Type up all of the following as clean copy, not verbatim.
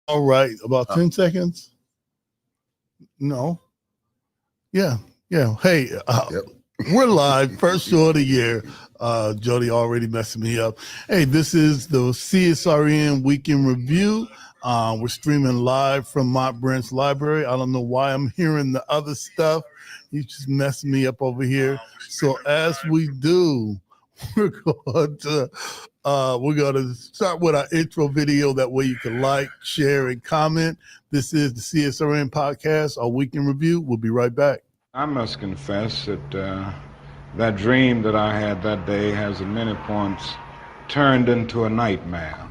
All right, about 10 seconds. No. Yeah. Hey, we're live. First show of the year. Jody already messing me up. Hey, this is the CSRN Weekend Review. We're streaming live from Mont Brent's library. I don't know why I'm hearing the other stuff. He's just messing me up over here. So as we do, we're going to start with our intro video. That way you can like, share, and comment. This is the CSRN podcast, our weekend review. We'll be right back. I must confess that that dream that I had that day has at many points turned into a nightmare.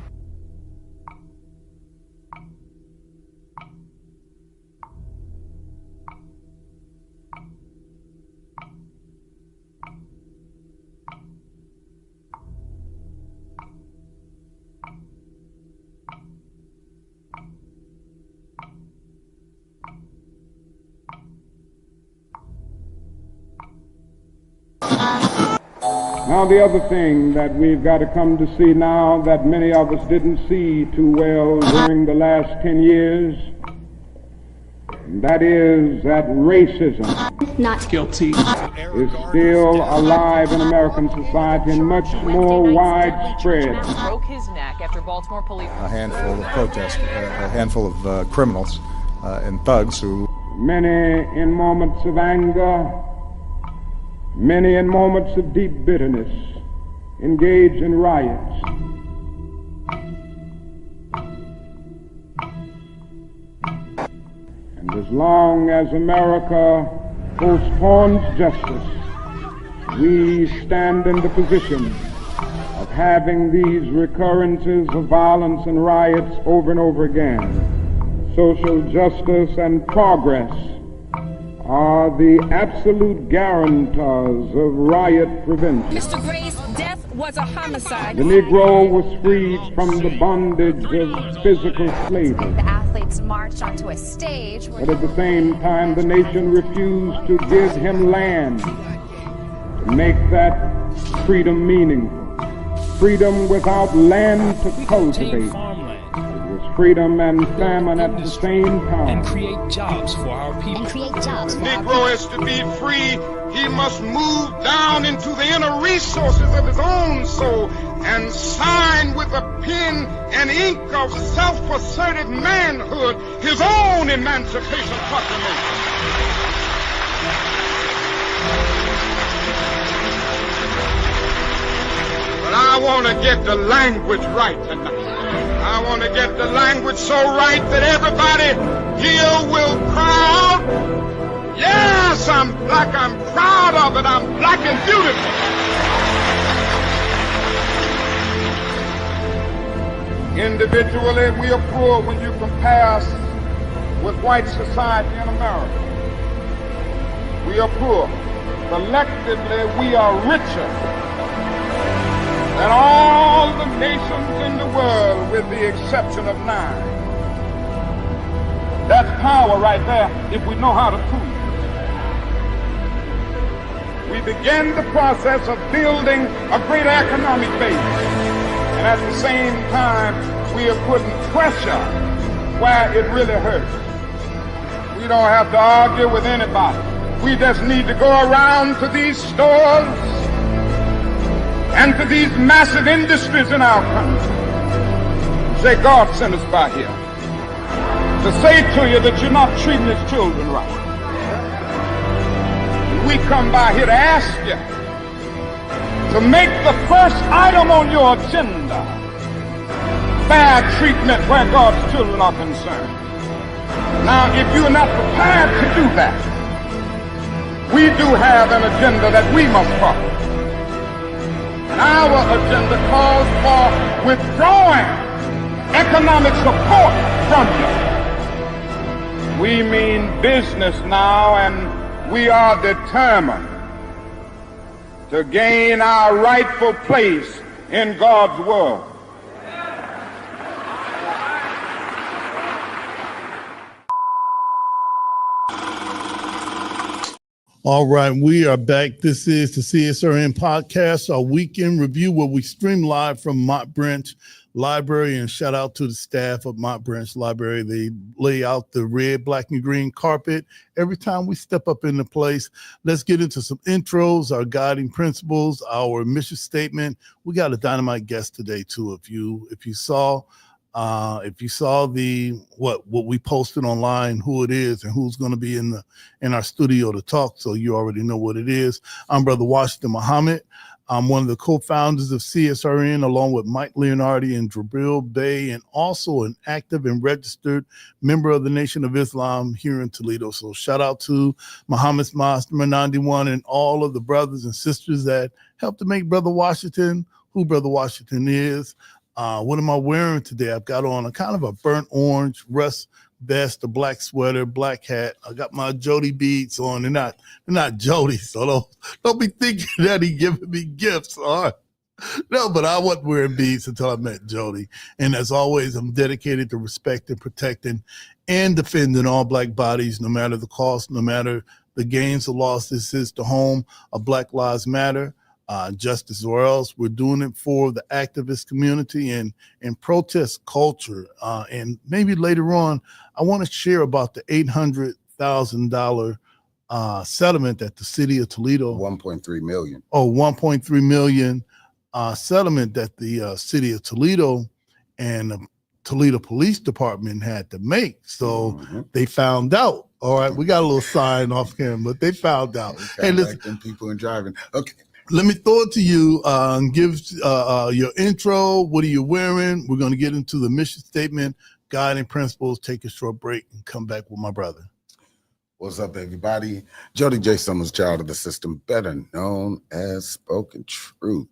Now, the other thing that we've got to come to see now that many of us didn't see too well during the last 10 years, that is that racism not guilty is still alive in American society and much more widespread. Broke his neck after Baltimore police. A handful of protesters, a handful of criminals and thugs who... Many in moments of anger, many in moments of deep bitterness, engage in riots. And as long as America postpones justice, we stand in the position of having these recurrences of violence and riots over and over again. Social justice and progress are the absolute guarantors of riot prevention. Mr. Gray's death was a homicide. The Negro was freed from the bondage of physical slavery. The athletes marched onto a stage. But at the same time, the nation refused to give him land to make that freedom meaningful. Freedom without land to cultivate. Freedom and famine at the same time. And create jobs for our people. The Negro is to be free. He must move down into the inner resources of his own soul and sign with a pen and ink of self-assertive manhood his own emancipation proclamation. But I want to get the language right tonight. I want to get the language so right that everybody here will cry out, yes, I'm black, I'm proud of it, I'm black and beautiful. Individually, we are poor when you compare us with white society in America. We are poor. Collectively, we are richer than all the nations in the world with the exception of 9. That's power right there if we know how to prove it. We begin the process of building a greater economic base. And at the same time, we are putting pressure where it really hurts. We don't have to argue with anybody. We just need to go around to these stores and to these massive industries in our country. Say, God sent us by here to say to you that you're not treating his children right. We come by here to ask you to make the first item on your agenda fair treatment where God's children are concerned. Now, if you're not prepared to do that, we do have an agenda that we must follow. Our agenda calls for withdrawing economic support from you. We mean business now, and we are determined to gain our rightful place in God's world. All right, we are back. This is the CSRN podcast, our weekend review where we stream live from Mott Branch Library, and shout out to the staff of Mott Branch Library. They lay out the red, black, and green carpet every time we step up in the place. Let's get into some intros, our guiding principles, our mission statement. We got a dynamite guest today too. If you saw the what we posted online, who it is and who's going to be in our studio to talk, so you already know what it is. I'm Brother Washington Muhammad. I'm one of the co-founders of CSRN, along with Mike Leonardi and Jabril Bey, and also an active and registered member of the Nation of Islam here in Toledo. So shout out to Muhammad's Mosque, number 91, and all of the brothers and sisters that helped to make Brother Washington who Brother Washington is. What am I wearing today? I've got on a kind of a burnt orange rust vest, a black sweater, black hat. I got my Jody beads on. They're not Jody, so don't be thinking that he giving me gifts. All right. No, but I wasn't wearing beads until I met Jody. And as always, I'm dedicated to respecting, protecting, and defending all Black bodies, no matter the cost, no matter the gains or loss. This is the home of Black Lives Matter. Justice or else. We're doing it for the activist community and protest culture. And maybe later on, I want to share about the $800,000 settlement that the city of Toledo. 1.3 million. Oh, 1.3 million settlement that the city of Toledo and the Toledo Police Department had to make. So they found out. All right, we got a little sign off camera, but they found out. Hey, listen, people and driving. Okay. Let me throw it to you. Give your intro. What are you wearing? We're going to get into the mission statement, guiding principles, take a short break, and come back with my brother. What's up, everybody? Jody J. Summers, child of the system, better known as Spoken Truth,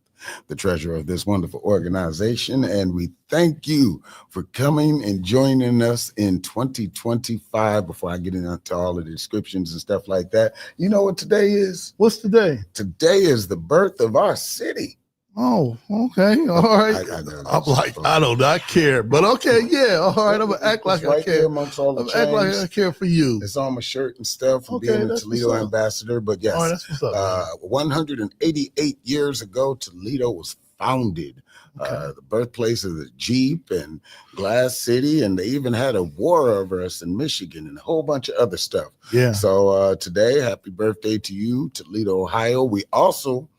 the treasurer of this wonderful organization. And we thank you for coming and joining us in 2025. Before I get into all of the descriptions and stuff like that, you know what today is? What's today? Today is the birth of our city. Oh, okay. All right. I'm like, I do not care, but okay. Yeah. All right. I'm going to act like I care. Amongst all the act like I care for you. It's on my shirt and stuff from being a Toledo ambassador. But yes, right, that's what's up, 188 years ago, Toledo was founded. The birthplace of the Jeep and Glass City, and they even had a war over us in Michigan and a whole bunch of other stuff. Yeah. So today, happy birthday to you, Toledo, Ohio. We also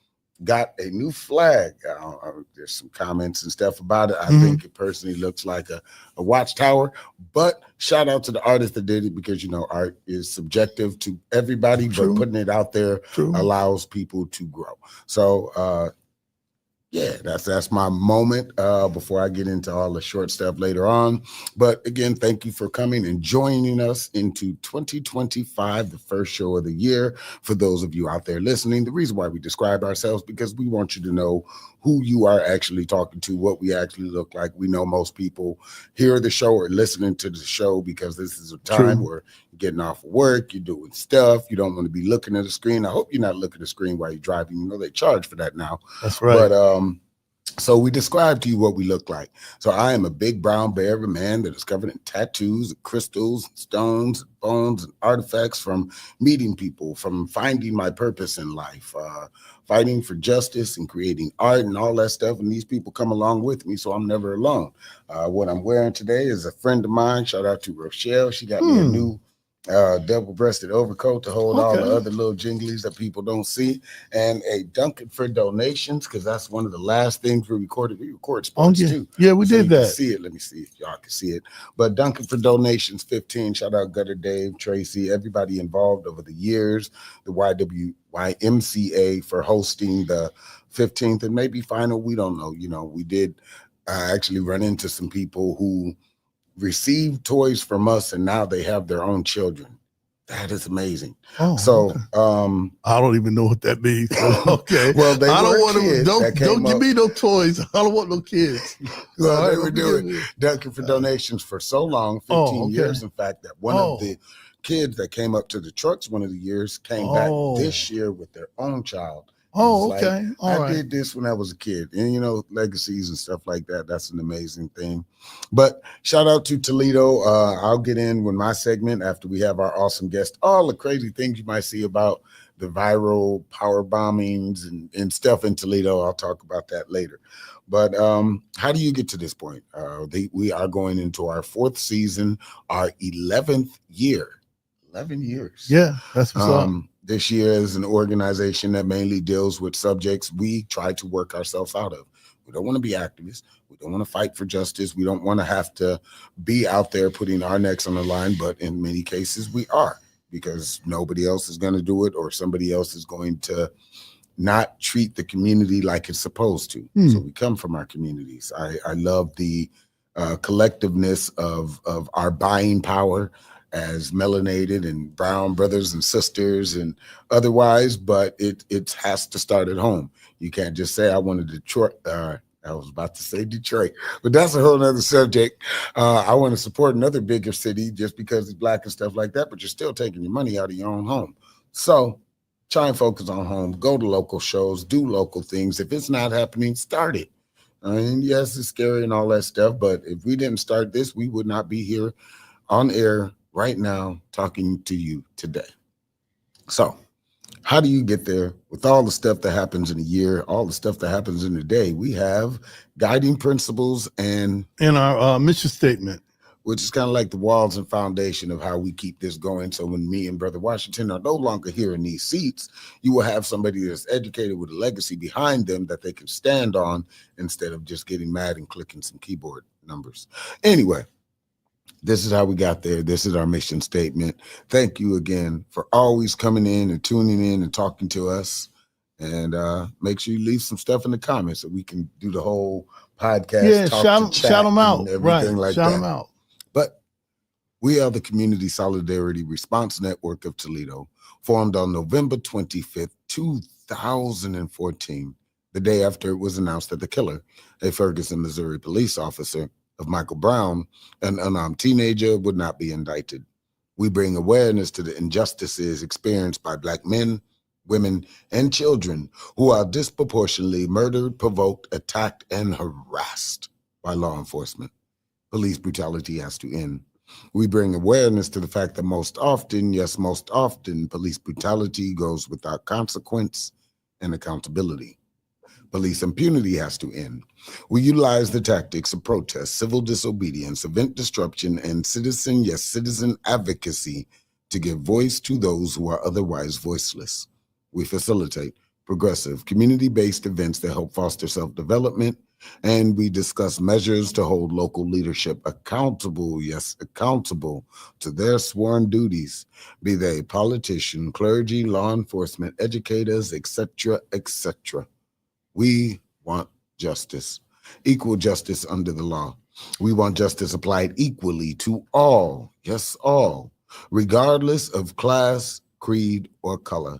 got a new flag. There's some comments and stuff about it. I think it personally looks like a watchtower, but shout out to the artist that did it, because art is subjective to everybody. True. But putting it out there allows people to grow. So yeah, that's my moment before I get into all the short stuff later on. But again, thank you for coming and joining us into 2025, the first show of the year. For those of you out there listening, the reason why we describe ourselves, because we want you to know who you are actually talking to, what we actually look like. We know most people hear the show or listening to the show because this is a time where you're getting off of work, you're doing stuff, you don't want to be looking at the screen. I hope you're not looking at the screen while you're driving. They charge for that now. That's right. But so we describe to you what we look like. So I am a big brown bear of a man that is covered in tattoos, crystals, stones, bones, and artifacts, from meeting people, from finding my purpose in life, fighting for justice and creating art and all that stuff. And these people come along with me, so I'm never alone. What I'm wearing today is a friend of mine. Shout out to Rashid. She got me a new double-breasted overcoat to hold all the other little jinglies that people don't see, and a Dunkin' for donations, because that's one of the last things we recorded. We record sports too. Yeah, we did that. See it. Let me see if y'all can see it. But Dunkin' for donations 15. Shout out Gutter Dave, Tracy, everybody involved over the years. The YMCA for hosting the 15th and maybe final. We don't know. We did actually run into some people who received toys from us, and now they have their own children. That is amazing. So I don't even know what that means. Okay. Well, they I don't want to. Don't give me no toys. I don't want no kids. Well, they were doing Dunkin' for donations for so long, 15 years. In fact, that one of the kids that came up to the trucks one of the years came back this year with their own child. Okay. I did this when I was a kid, and legacies and stuff like that. That's an amazing thing. But shout out to Toledo. I'll get in with my segment after we have our awesome guest. All the crazy things you might see about the viral power bombings and stuff in Toledo. I'll talk about that later. But how do you get to this point? We are going into our 4th season, our 11th year. 11 years. Yeah, that's what's up. This year is an organization that mainly deals with subjects we try to work ourselves out of. We don't want to be activists. We don't want to fight for justice. We don't want to have to be out there putting our necks on the line. But in many cases, we are, because nobody else is going to do it, or somebody else is going to not treat the community like it's supposed to. So we come from our communities. I love the collectiveness of our buying power as melanated and brown brothers and sisters and otherwise, but it has to start at home. You can't just say, I want to Detroit. I was about to say Detroit, but that's a whole nother subject. I want to support another bigger city just because it's black and stuff like that, but you're still taking your money out of your own home. So try and focus on home, go to local shows, do local things. If it's not happening, start it. I mean, yes, it's scary and all that stuff, but if we didn't start this, we would not be here on air right now talking to you today. So how do you get there with all the stuff that happens in a year, all the stuff that happens in a day? We have guiding principles and in our mission statement, which is kind of like the walls and foundation of how we keep this going. So when me and Brother Washington are no longer here in these seats, you will have somebody that's educated with a legacy behind them that they can stand on instead of just getting mad and clicking some keyboard numbers. Anyway, this is how we got there. This is our mission statement. Thank you again for always coming in and tuning in and talking to us. And make sure you leave some stuff in the comments so we can do the whole podcast. Yeah, shout them out. Right, like shout that. them out. But we are the Community Solidarity Response Network of Toledo, formed on November 25th, 2014, the day after it was announced that the killer, a Ferguson, Missouri police officer of Michael Brown, an unarmed teenager, would not be indicted. We bring awareness to the injustices experienced by Black men, women, and children who are disproportionately murdered, provoked, attacked, and harassed by law enforcement. Police brutality has to end. We bring awareness to the fact that most often, yes, most often, police brutality goes without consequence and accountability. Police impunity has to end. We utilize the tactics of protest, civil disobedience, event disruption, and citizen advocacy to give voice to those who are otherwise voiceless. We facilitate progressive, community-based events that help foster self-development, and we discuss measures to hold local leadership accountable, yes, accountable to their sworn duties, be they politician, clergy, law enforcement, educators, etc., etc. We want justice, equal justice under the law. We want justice applied equally to all, yes, all, regardless of class, creed, or color.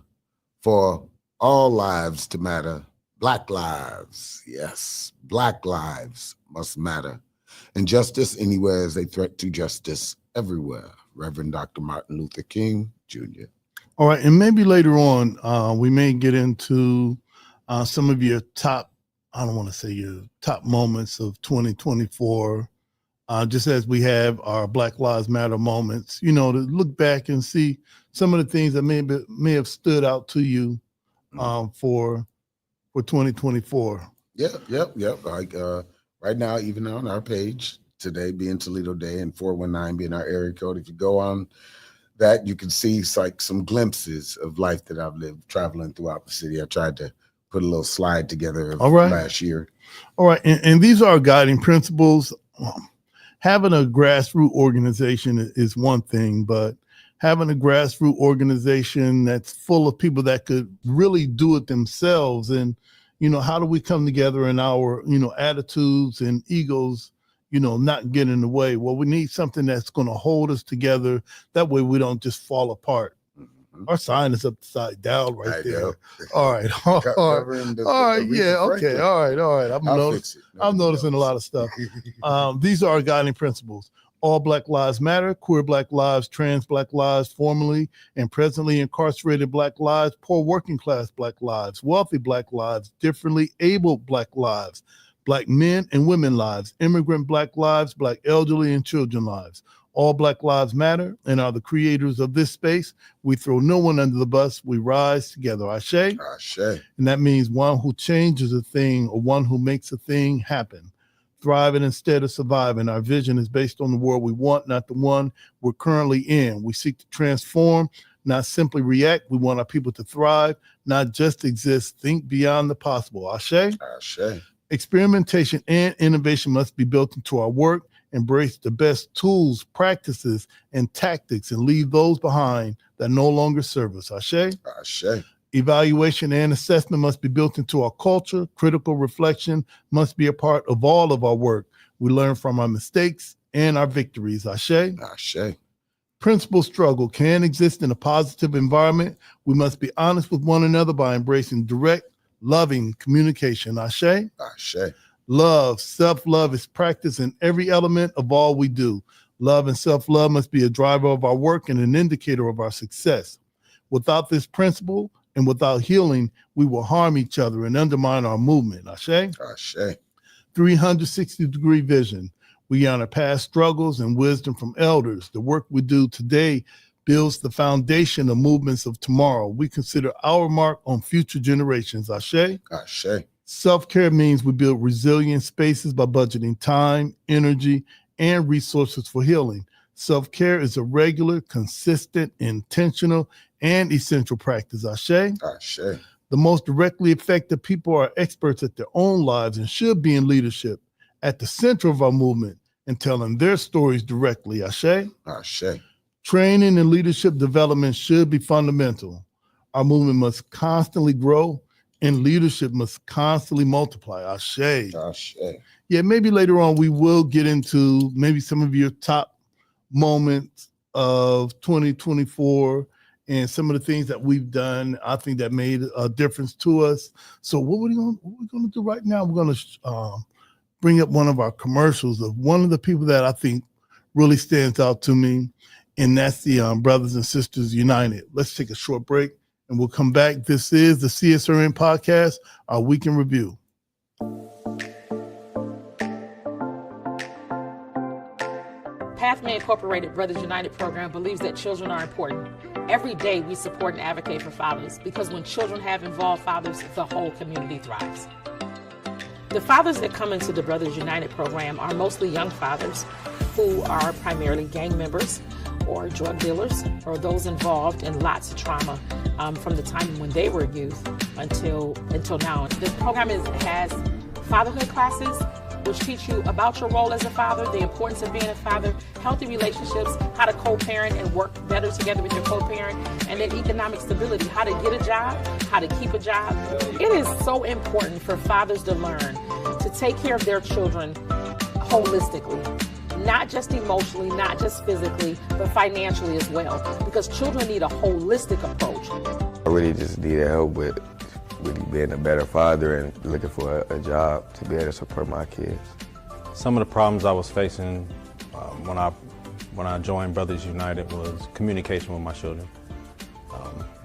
For all lives to matter, Black lives, yes, Black lives must matter. And justice anywhere is a threat to justice everywhere. Reverend Dr. Martin Luther King, Jr. All right, and maybe later on, we may get into some of your top, I don't want to say your top moments of 2024, just as we have our Black Lives Matter moments, you know, to look back and see some of the things that may have stood out to you for 2024. Yep. Like right now, even on our page, today being Toledo Day and 419 being our area code, if you go on that, you can see like some glimpses of life that I've lived traveling throughout the city. I tried to put a little slide together of last year. All right. And these are guiding principles. Having a grassroots organization is one thing, but having a grassroots organization that's full of people that could really do it themselves. And, you know, how do we come together in our, you know, attitudes and egos, you know, not get in the way? Well, we need something that's going to hold us together. That way we don't just fall apart. Our sign is upside down right there. All right. All right. Yeah. Okay. All right. I'm noticing a lot of stuff. These are our guiding principles. All Black lives matter. Queer Black lives, trans Black lives, formerly and presently incarcerated Black lives, poor working class Black lives, wealthy Black lives, differently abled Black lives, Black men and women lives, immigrant Black lives, Black elderly and children lives. All Black Lives Matter and are the creators of this space. We throw no one under the bus. We rise together. Ashe. Ashe. And that means one who changes a thing or one who makes a thing happen. Thriving instead of surviving. Our vision is based on the world we want, not the one we're currently in. We seek to transform, not simply react. We want our people to thrive, not just exist. Think beyond the possible. Ashe. Ashe. Experimentation and innovation must be built into our work. Embrace the best tools, practices, and tactics, and leave those behind that no longer serve us. Ashe. Ashe. Evaluation and assessment must be built into our culture. Critical reflection must be a part of all of our work. We learn from our mistakes and our victories. Ashe. Ashe. Principal struggle can exist in a positive environment. We must be honest with one another by embracing direct, loving communication. Ashe. Ashe. Love, self-love is practiced in every element of all we do. Love and self-love must be a driver of our work and an indicator of our success. Without this principle and without healing, we will harm each other and undermine our movement. Ashe? Ashe. 360-degree vision. We honor past struggles and wisdom from elders. The work we do today builds the foundation of movements of tomorrow. We consider our mark on future generations. Ashe? Ashe. Self-care means we build resilient spaces by budgeting time, energy, and resources for healing. Self-care is a regular, consistent, intentional, and essential practice. Ashe. Ashe. The most directly affected people are experts at their own lives and should be in leadership at the center of our movement and telling their stories directly. Ashe. Ashe. Training and leadership development should be fundamental. Our movement must constantly grow and leadership must constantly multiply. Ashe. Ashe. Yeah, maybe later on we will get into maybe some of your top moments of 2024 and some of the things that we've done, I think that made a difference to us. So what we're going to do right now, we're going to bring up one of our commercials of one of the people that I think really stands out to me, and that's the Brothers and Sisters United. Let's take a short break. And we'll come back. This is the CSRN podcast, our week in review. Pathway Incorporated Brothers United program believes that children are important. Every day we support and advocate for fathers because when children have involved fathers, the whole community thrives. The fathers that come into the Brothers United program are mostly young fathers who are primarily gang members or drug dealers or those involved in lots of trauma from the time when they were youth until now. The program has fatherhood classes which teach you about your role as a father, the importance of being a father, healthy relationships, how to co-parent and work better together with your co-parent, and then economic stability, how to get a job, how to keep a job. It is so important for fathers to learn to take care of their children holistically. Not just emotionally, not just physically, but financially as well. Because children need a holistic approach. I really just needed help with being a better father and looking for a job to be able to support my kids. Some of the problems I was facing when I joined Brothers United was communication with my children.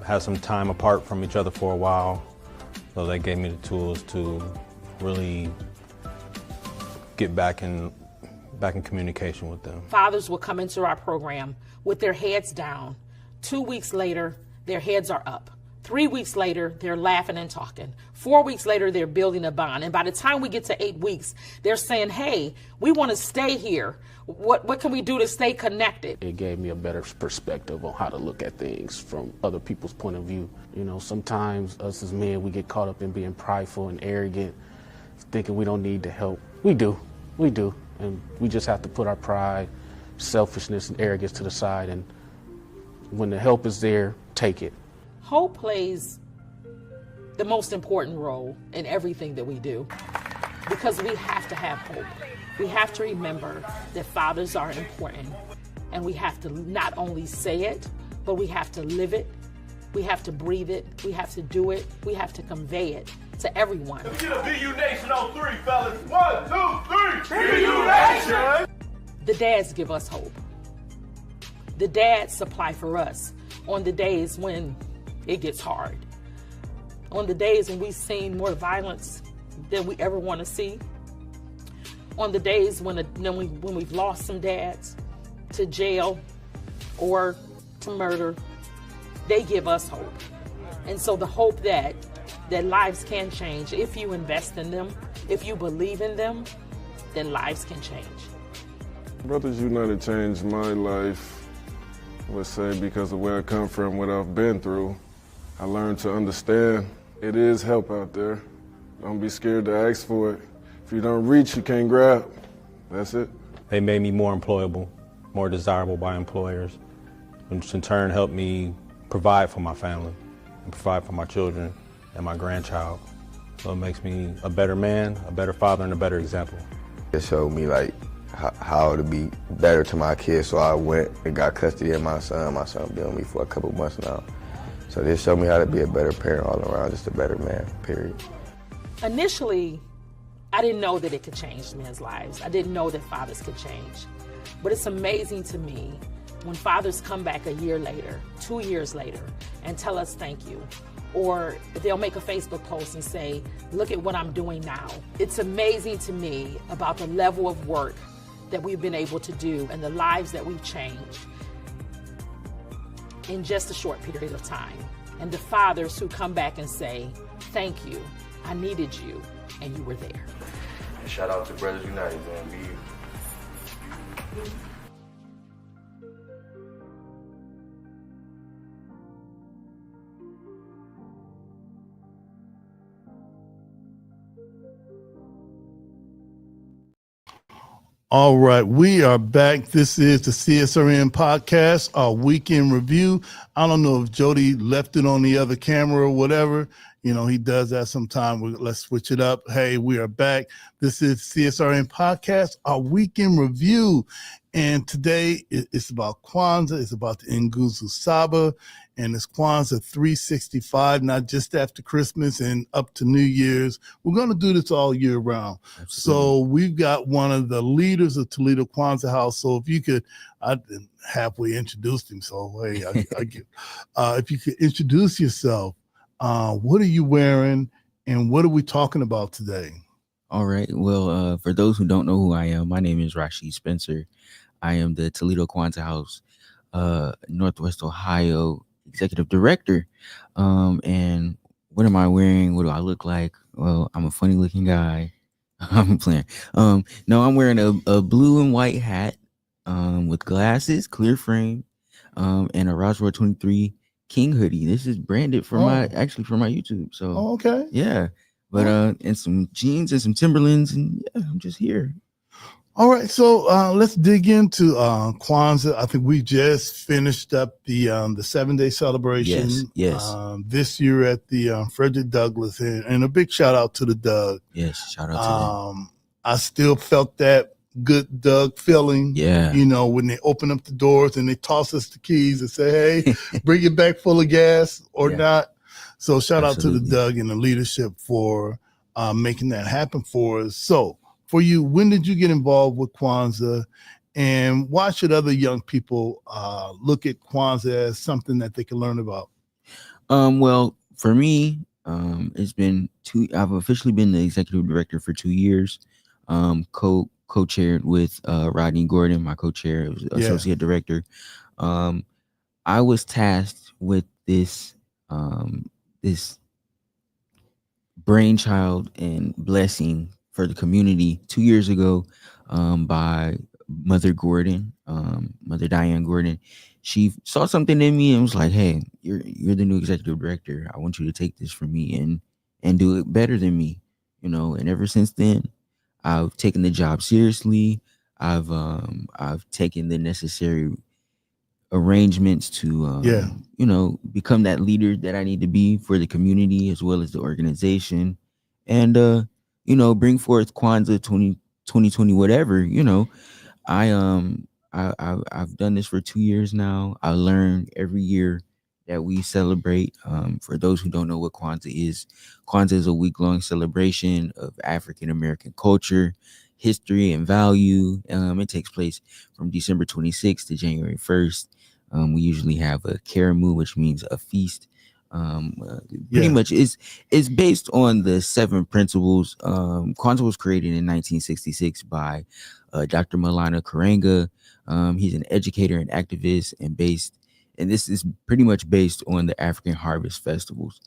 Had some time apart from each other for a while, so they gave me the tools to really get back in communication with them. Fathers will come into our program with their heads down. 2 weeks later, their heads are up. 3 weeks later, they're laughing and talking. 4 weeks later, they're building a bond. And by the time we get to 8 weeks, they're saying, hey, we want to stay here. What can we do to stay connected? It gave me a better perspective on how to look at things from other people's point of view. You know, sometimes us as men, we get caught up in being prideful and arrogant, thinking we don't need the help. We do. And we just have to put our pride, selfishness, and arrogance to the side. And when the help is there, take it. Hope plays the most important role in everything that we do because we have to have hope. We have to remember that fathers are important, and we have to not only say it, but we have to live it. We have to breathe it. We have to do it. We have to convey it to everyone. Let's get a BU Nation on 3, fellas. 1, 2, 3. BU Nation! The dads give us hope. The dads supply for us on the days when it gets hard. On the days when we've seen more violence than we ever want to see. On the days when we've lost some dads. to jail or to murder, they give us hope. And so the hope that lives can change, if you invest in them, if you believe in them, then lives can change. Brothers United changed my life, I would say, because of where I come from, what I've been through. I learned to understand it is help out there. Don't be scared to ask for it. If you don't reach, you can't grab. That's it. They made me more employable, more desirable by employers, which in turn helped me provide for my family and provide for my children and my grandchild. So it makes me a better man, a better father, and a better example. It showed me like how to be better to my kids, so I went and got custody of my son. My son been with me for a couple months now. So this showed me how to be a better parent all around, just a better man, period. Initially, I didn't know that it could change men's lives. I didn't know that fathers could change. But it's amazing to me when fathers come back a year later, 2 years later, and tell us thank you. Or they'll make a Facebook post and say, look at what I'm doing now. It's amazing to me about the level of work that we've been able to do and the lives that we've changed in just a short period of time. And the fathers who come back and say, thank you, I needed you, and you were there. Shout out to Brothers United, man. All right, we are back. This is the CSRN podcast, our weekend review. I don't know if Jody left it on the other camera or whatever. You know, he does that sometime. Let's switch it up. Hey, we are back. This is CSRN podcast, our weekend review. And today it's about Kwanzaa. It's about the Nguzo Saba. And it's Kwanzaa 365, not just after Christmas and up to New Year's. We're going to do this all year round. Absolutely. So we've got one of the leaders of Toledo Kwanzaa House. So if you could, I halfway introduced him. So hey, I get, if you could introduce yourself, what are you wearing and what are we talking about today? All right. Well, for those who don't know who I am, my name is Rashid Spencer. I am the Toledo Kwanzaa House, Northwest Ohio executive director. And what am I wearing? What do I look like? Well, I'm a funny looking guy. I'm playing. No, I'm wearing a blue and white hat with glasses, clear frame, and a Roswell 23 King hoodie. This is branded for my YouTube. So okay. Yeah. But and some jeans and some Timberlands, and yeah, I'm just here. All right, so let's dig into Kwanzaa. I think we just finished up the 7-day celebration. Yes. This year at the Frederick Douglass, and a big shout out to the Doug. Yes, shout out to them. I still felt that good Doug feeling. Yeah. You know, when they open up the doors and they toss us the keys and say, "Hey, bring it back full of gas or not." So shout out to the Doug and the leadership for making that happen for us. So. For you, when did you get involved with Kwanzaa, and why should other young people look at Kwanzaa as something that they can learn about? Well, for me, it's been I've officially been the executive director for 2 years, co-chaired with Rodney Gordon, my co-chair, associate director. I was tasked with this brainchild and blessing for the community 2 years ago by Mother Gordon, Mother Diane Gordon. She saw something in me and was like, "Hey, you're the new executive director. I want you to take this from me and do it better than me." You know, and ever since then, I've taken the job seriously. I've taken the necessary arrangements to you know, become that leader that I need to be for the community as well as the organization, and you know, bring forth Kwanzaa 2020, whatever. You know, I've done this for 2 years now. I learn every year that we celebrate. For those who don't know what Kwanzaa is a week-long celebration of African American culture, history, and value. It takes place from December 26th to January 1st. We usually have a karamu, which means a feast. Pretty much is based on the 7 principles. Kwanzaa was created in 1966 by Dr. Malana Karenga. He's an educator and activist, and this is pretty much based on the African harvest festivals.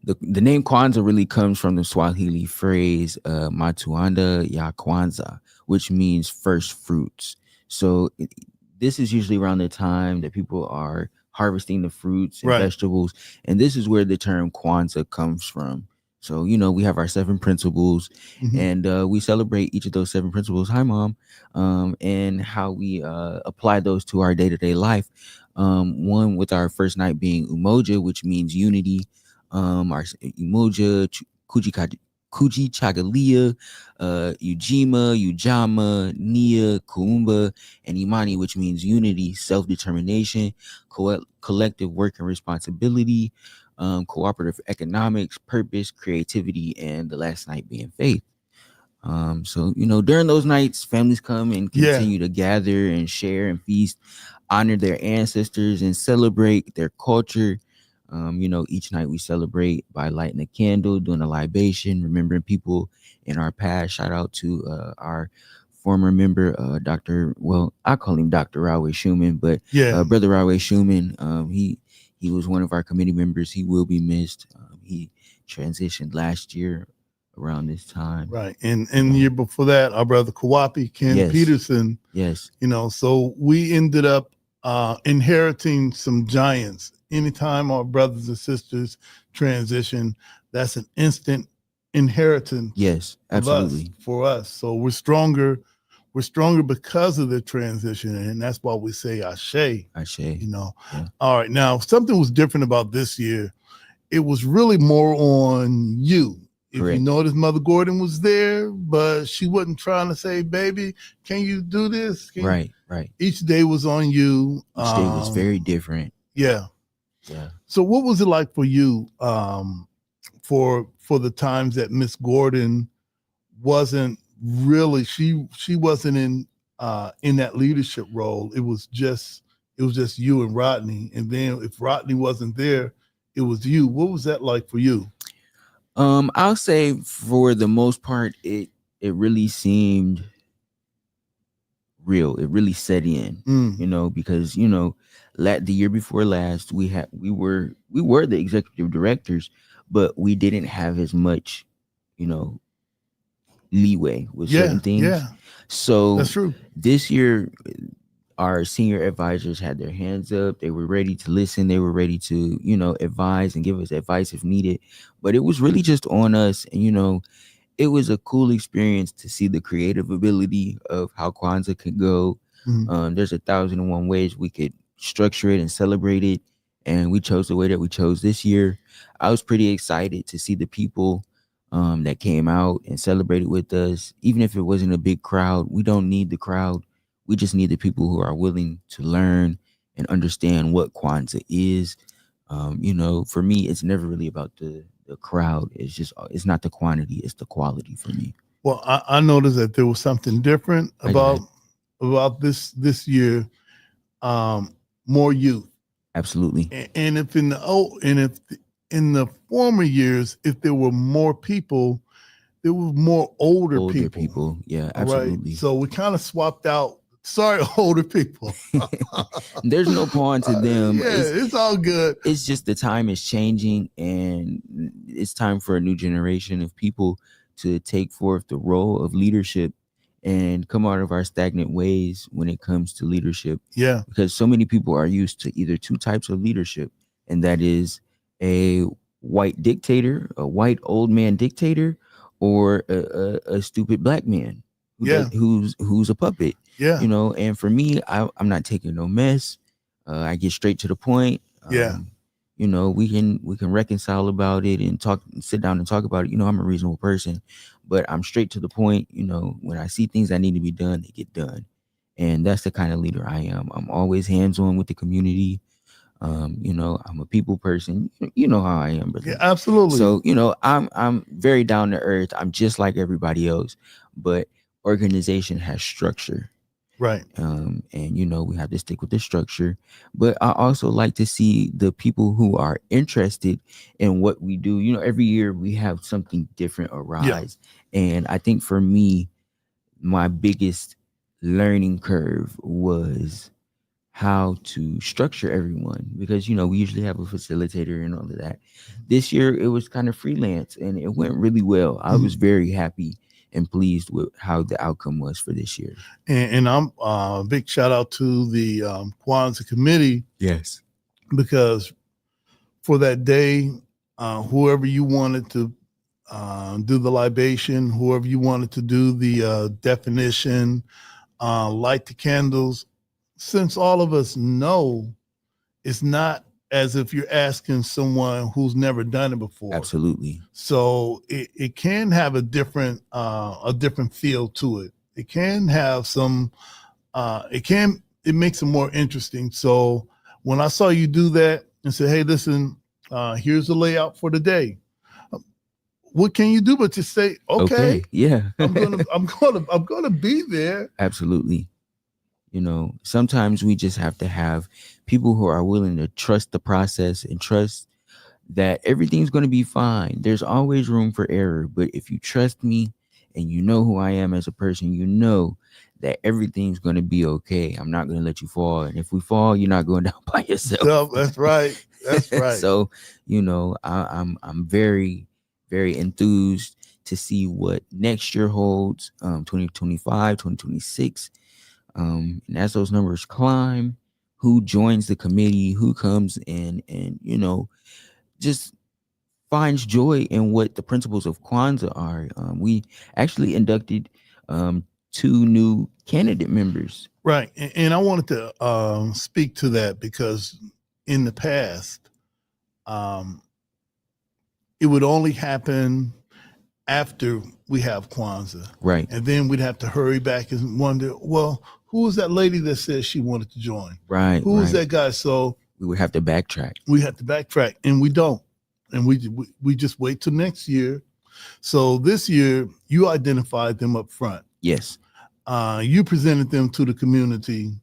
The name Kwanzaa really comes from the Swahili phrase Matuanda ya Kwanzaa, which means first fruits. So this is usually around the time that people are harvesting the fruits and vegetables, and this is where the term Kwanzaa comes from. So, we have our 7 principles, and we celebrate each of those 7 principles. Hi, Mom. And how we apply those to our day-to-day life. One with our first night being Umoja, which means unity. Our Umoja, Kuji Chagalia, Ujima, Ujama, Nia, Kuumba, and Imani, which means unity, self-determination, collective work and responsibility, cooperative economics, purpose, creativity, and the last night being faith. So, during those nights, families come and continue to gather and share and feast, honor their ancestors, and celebrate their culture. Each night we celebrate by lighting a candle, doing a libation, remembering people in our past. Shout out to our former member, I call him Dr. Rawe Schumann, but Brother Rawe Schumann, he was one of our committee members. He will be missed. He transitioned last year around this time. Right. And the year before that, our brother Kawapi, Ken Peterson. Yes. So we ended up inheriting some giants. Anytime our brothers and sisters transition, that's an instant inheritance. Yes, absolutely. For us. So we're stronger because of the transition. And that's why we say Ashe. All right. Now, something was different about this year. It was really more on you. If you notice, Mother Gordon was there, but she wasn't trying to say, baby, can you do this? Right. Each day was on you. Each day was very different. Yeah. So what was it like for you for the times that Miss Gordon wasn't really, she wasn't in that leadership role. It was just you and Rodney. And then if Rodney wasn't there, it was you. What was that like for you? I'll say for the most part, it really seemed real. It really set in, because the year before last, we were the executive directors, but we didn't have as much, leeway with certain things. Yeah, so that's true. This year, our senior advisors had their hands up. They were ready to listen. They were ready to, advise and give us advice if needed. But it was really just on us. And, it was a cool experience to see the creative ability of how Kwanzaa could go. There's 1,001 ways we could structure it and celebrate it. And we chose the way that we chose this year. I was pretty excited to see the people that came out and celebrated with us. Even if it wasn't a big crowd, we don't need the crowd. We just need the people who are willing to learn and understand what Kwanzaa is. For me, it's never really about the crowd. It's not the quantity, it's the quality for me. Well, I noticed that there was something different about this year. More youth. Absolutely. And if in the former years, if there were more people, there were more older people. Yeah, absolutely. Right? So we kind of swapped out. Sorry, older people. There's no pawn to them. It's all good. It's just the time is changing, and it's time for a new generation of people to take forth the role of leadership and come out of our stagnant ways when it comes to leadership. Yeah. Because so many people are used to either 2 types of leadership, and that is a white dictator, a white old man dictator, or a stupid black man who's a puppet. Yeah. And for me, I'm not taking no mess. I get straight to the point. We can reconcile about it and sit down and talk about it. I'm a reasonable person, but I'm straight to the point. When I see things that need to be done, they get done. And that's the kind of leader I am. I'm always hands-on with the community. I'm a people person. You know how I am, brother. Yeah, absolutely. So, I'm very down to earth. I'm just like everybody else, but organization has structure. Right. And we have to stick with the structure, but I also like to see the people who are interested in what we do. Every year we have something different arise. And I think for me, my biggest learning curve was how to structure everyone, because we usually have a facilitator and all of that. This year it was kind of freelance and it went really well. I was very happy and pleased with how the outcome was for this year. And I'm big shout out to the Kwanzaa committee. Yes. Because for that day, whoever you wanted to do the libation, whoever you wanted to do the definition, light the candles, since all of us know it's not as if you're asking someone who's never done it before. Absolutely. So it can have a different feel to it. It can have some, it makes it more interesting. So when I saw you do that and say, hey, listen, here's the layout for the day. What can you do but to say, okay, yeah, I'm gonna be there. Absolutely. Sometimes we just have to have people who are willing to trust the process and trust that everything's going to be fine. There's always room for error, but if you trust me and you know who I am as a person, you know that everything's going to be okay. I'm not going to let you fall, and if we fall, you're not going down by yourself. No, that's right. That's right. So I'm very, very enthused to see what next year holds, 2025, 2026. And as those numbers climb, who joins the committee, who comes in and, just finds joy in what the principles of Kwanzaa are. We actually inducted 2 new candidate members. Right. And I wanted to speak to that because in the past, it would only happen after we have Kwanzaa. Right. And then we'd have to hurry back and wonder, well, who was that lady that said she wanted to join? Right. Who was that guy? So we would have to backtrack. And we don't. And we just wait till next year. So this year, you identified them up front. Yes. You presented them to the community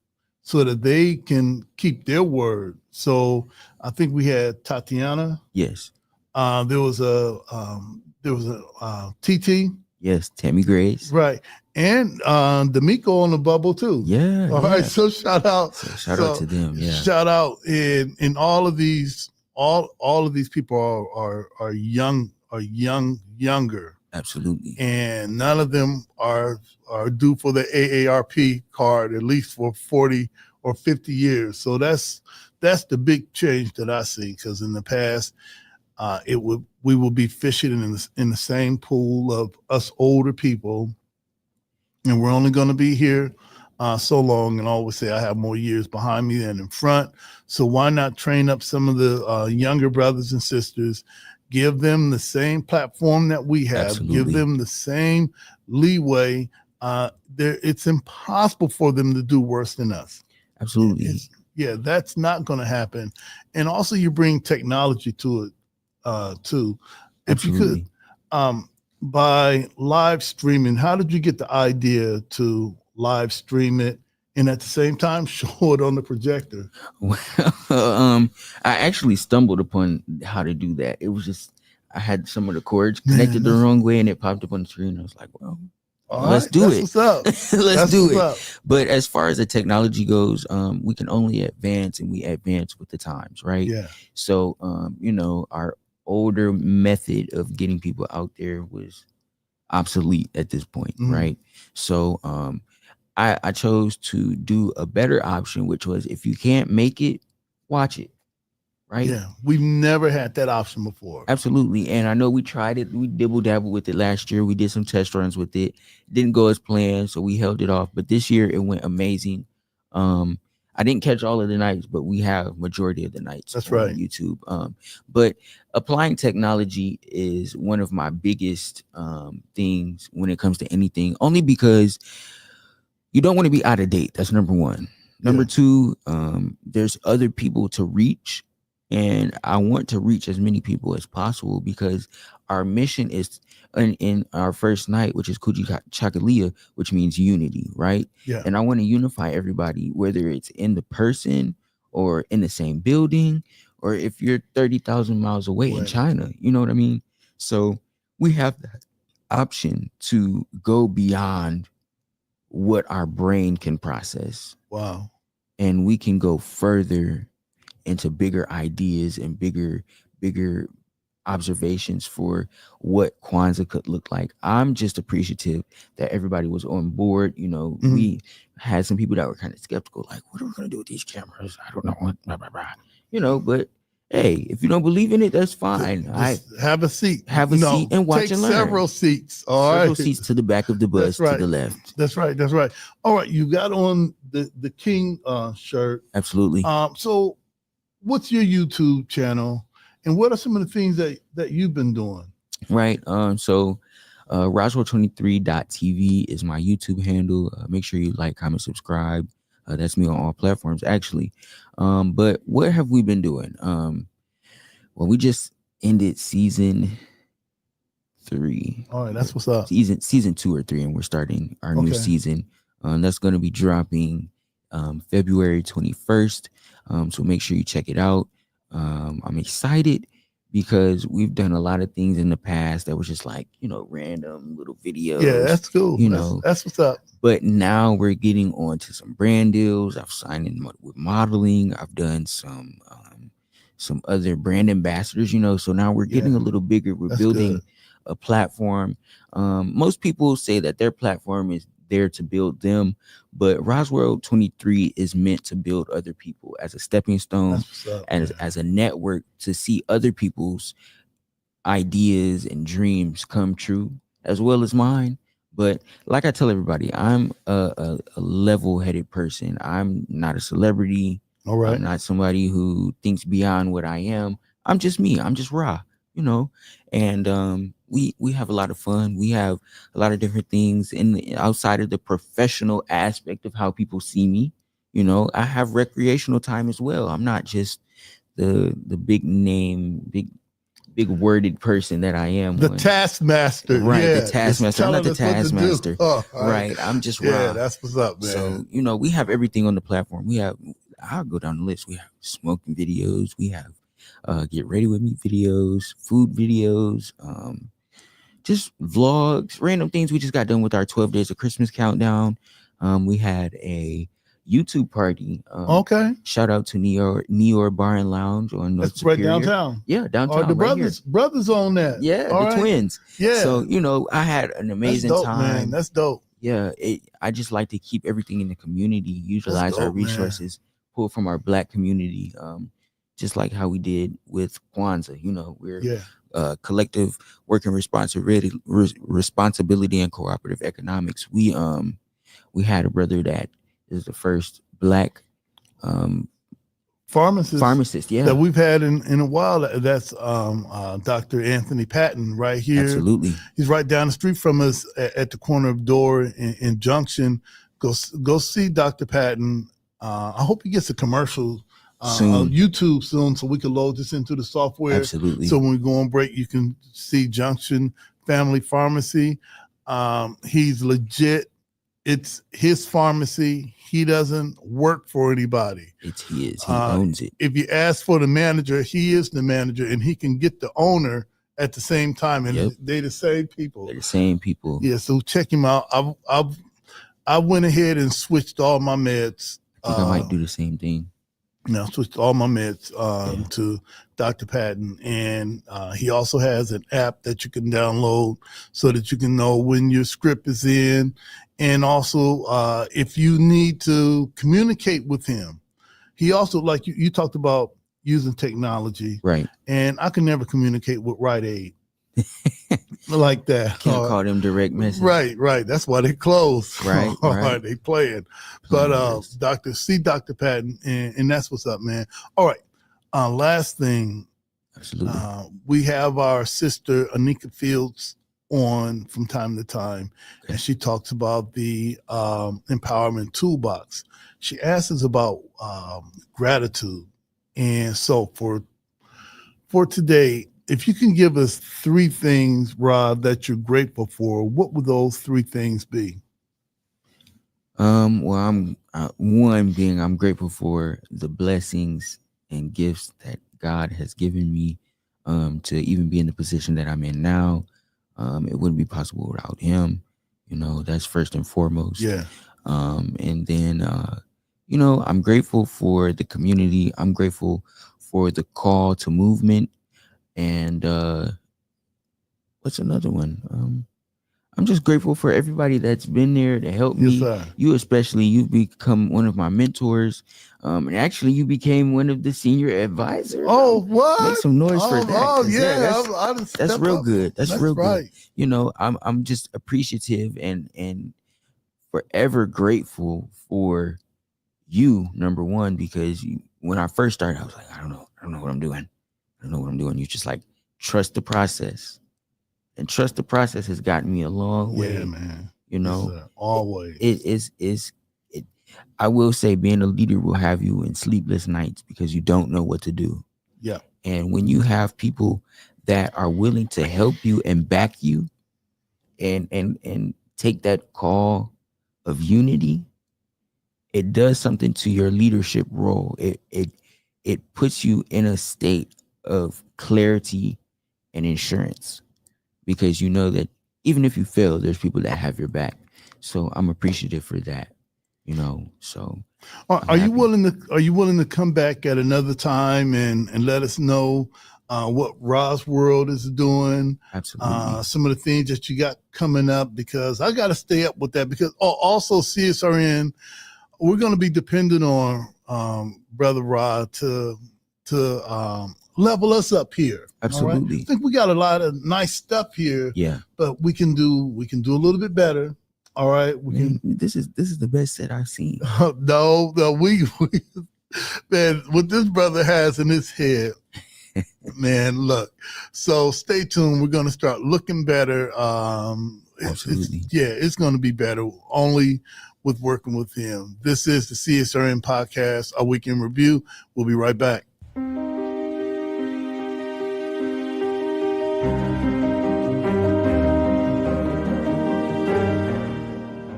so that they can keep their word. So I think we had Tatiana. Yes. There was a TT. Yes, Tammy Grace. Right. And D'Amico on the bubble too. Yeah. All right. So shout out. Shout out to them. Yeah. Shout out. And all of these people are younger. Absolutely. And none of them are due for the AARP card, at least for 40 or 50 years. So that's the big change that I see, because in the past, we will be fishing in the same pool of us older people, and we're only going to be here so long. And I always say I have more years behind me than in front. So why not train up some of the younger brothers and sisters, give them the same platform that we have, Absolutely. Give them the same leeway. It's impossible for them to do worse than us. Absolutely. That's not going to happen. And also you bring technology to it too. If Absolutely. you could, by live streaming, how did you get the idea to live stream it and at the same time show it on the projector? Well, I actually stumbled upon how to do that. It was just, I had some of the cords connected the wrong way and it popped up on the screen. I was like, well, let's do it. What's up. Let's do it. But as far as the technology goes, we can only advance, and we advance with the times, right? Yeah. So, our older method of getting people out there was obsolete at this point, right? So, I chose to do a better option, which was, if you can't make it, watch it, right? Yeah, we've never had that option before. Absolutely. And I know we tried it. We dibble dabble with it last year. We did some test runs with it. Didn't go as planned, so we held it off. But this year it went amazing. I didn't catch all of the nights, but we have majority of the nights. That's on right. YouTube. But applying technology is one of my biggest things when it comes to anything, only because you don't want to be out of date. That's number one. Number two, there's other people to reach, and I want to reach as many people as possible, because our mission is in our first night, which is Kujichagulia, which means unity, right? Yeah. And I want to unify everybody, whether it's in the person or in the same building, or if you're 30,000 miles away in China, you know what I mean? So we have the option to go beyond what our brain can process. Wow. And we can go further into bigger ideas and bigger observations for what Kwanzaa could look like. I'm just appreciative that everybody was on board. You know, we had some people that were kind of skeptical, like, what are we going to do with these cameras? I don't know what, blah, blah, blah. You know, but hey, if you don't believe in it, that's fine. Just have a seat. Have a seat and watch and learn. Several seats. Several seats to the back of the bus to the left. That's right. That's right. All right. You got on the King shirt. Absolutely. So what's your YouTube channel? And what are some of the things that you've been doing? Right. So Roswell23.tv is my YouTube handle. Make sure you like, comment, subscribe. That's me on all platforms, actually. But what have we been doing? Well, we just ended season 3. All right, that's what's up. Season 2 or 3, and we're starting our new season. That's going to be dropping February 21st. So make sure you check it out. I'm excited because we've done a lot of things in the past that was just like, you know, random little videos. Yeah, that's cool. You know, that's what's up. But now we're getting on to some brand deals. I've signed in with modeling. I've done some other brand ambassadors, you know, so now we're getting a little bigger. We're building a platform. Most people say that their platform is there to build them, but Roswell 23 is meant to build other people as a stepping stone, as a network to see other people's ideas and dreams come true, as well as mine. But like I tell everybody, I'm a level-headed person. I'm not a celebrity. All right. I'm not somebody who thinks beyond what I am. I'm just me. I'm just raw, you know. And we have a lot of fun. We have a lot of different things outside of the professional aspect of how people see me. You know, I have recreational time as well. I'm not just the big name, big worded person that I am. The taskmaster. Right, yeah, the taskmaster. I'm not the taskmaster. Right. I'm just raw. Yeah, that's what's up, man. So, you know, we have everything on the platform. I'll go down the list. We have smoking videos. We have get ready with me videos, food videos, just vlogs, random things. We just got done with our 12 days of Christmas countdown. We had a YouTube party. Shout out to New York Bar and Lounge on North That's right Superior. downtown. Yeah, downtown. The right brothers on that. Yeah, All the right. twins. Yeah. So, you know, I had an amazing That's dope, time. Man. That's dope. Yeah, I just like to keep everything in the community, utilize our resources, pull from our Black community, just like how we did with Kwanzaa. You know, we're collective working responsibility and cooperative economics. We had a brother that is the first Black pharmacist, yeah, that we've had in a while. That's Dr. Anthony Patton right here. Absolutely. He's right down the street from us at the corner of Door in Junction. Go see Dr. Patton. I hope he gets a commercial on YouTube soon so we can load this into the software. Absolutely. So when we go on break, you can see Junction Family Pharmacy. He's legit. It's his pharmacy. He doesn't work for anybody. It's his. He owns it. If you ask for the manager, he is the manager, and he can get the owner at the same time. And they're the same people. They're the same people. Yeah, so check him out. I went ahead and switched all my meds. I think I might do the same thing. Now switched all my meds to Dr. Patton, and he also has an app that you can download so that you can know when your script is in, and also if you need to communicate with him. He also, like you talked about using technology, right? And I can never communicate with Rite Aid like that. Can't call them direct message. Right. That's why they closed. Right. They playing. But Dr. Patton, and that's what's up, man. All right. Last thing. Absolutely. We have our sister Anika Fields on from time to time, and she talks about the empowerment toolbox. She asks us about gratitude. And so for today, if you can give us 3 things, Rob, that you're grateful for, what would those 3 things be? Well, I'm I'm grateful for the blessings and gifts that God has given me to even be in the position that I'm in now. It wouldn't be possible without him. That's first and foremost. Yeah. And then, I'm grateful for the community. I'm grateful for the call to movement. And what's another one? I'm just grateful for everybody that's been there to help me. Sir. You especially, you've become one of my mentors. And actually, you became one of the senior advisors. Oh, what? Make some noise for that. Oh, Yeah, I that's real up. good. That's real right. good. I'm just appreciative and forever grateful for you, number one, because when I first started, I was like, I don't know what I'm doing. I don't know what I'm doing. You just like trust the process. And trust the process has gotten me a long way. Yeah, man. Always. I will say being a leader will have you in sleepless nights because you don't know what to do. Yeah. And when you have people that are willing to help you and back you and take that call of unity, it does something to your leadership role. It puts you in a state of clarity and insurance. Because you know that even if you fail, there's people that have your back. So I'm appreciative for that, So are you willing to come back at another time and let us know what Ra's World is doing? Absolutely. Some of the things that you got coming up, because I got to stay up with that. Because also CSRN, we're going to be dependent on Brother Ra to level us up here. Absolutely. Right? I think we got a lot of nice stuff here. Yeah. But we can do a little bit better. All right. This is the best set I've seen. No, we man, what this brother has in his head, man, look. So stay tuned. We're gonna start looking better. Absolutely. It's gonna be better only with working with him. This is the CSRN podcast, a weekend review. We'll be right back.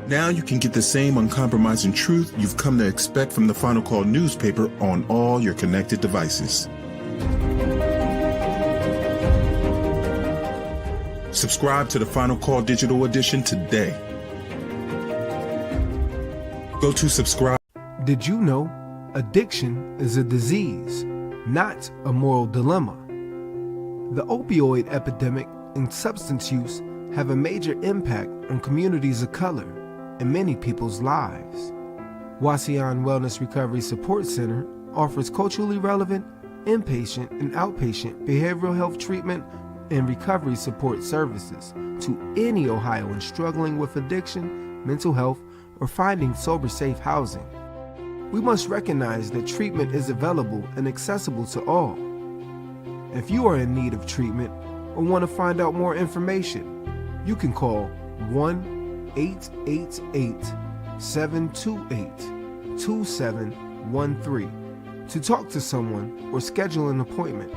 Now you can get the same uncompromising truth you've come to expect from the Final Call newspaper on all your connected devices. Subscribe to the Final Call digital edition today. Go to subscribe. Did you know addiction is a disease, not a moral dilemma? The opioid epidemic and substance use have a major impact on communities of color and many people's lives. Wasion Wellness Recovery Support Center offers culturally relevant inpatient and outpatient behavioral health treatment and recovery support services to any Ohioan struggling with addiction, mental health, or finding sober-safe housing. We must recognize that treatment is available and accessible to all. If you are in need of treatment or want to find out more information, you can call 1-888-728-2713 to talk to someone or schedule an appointment.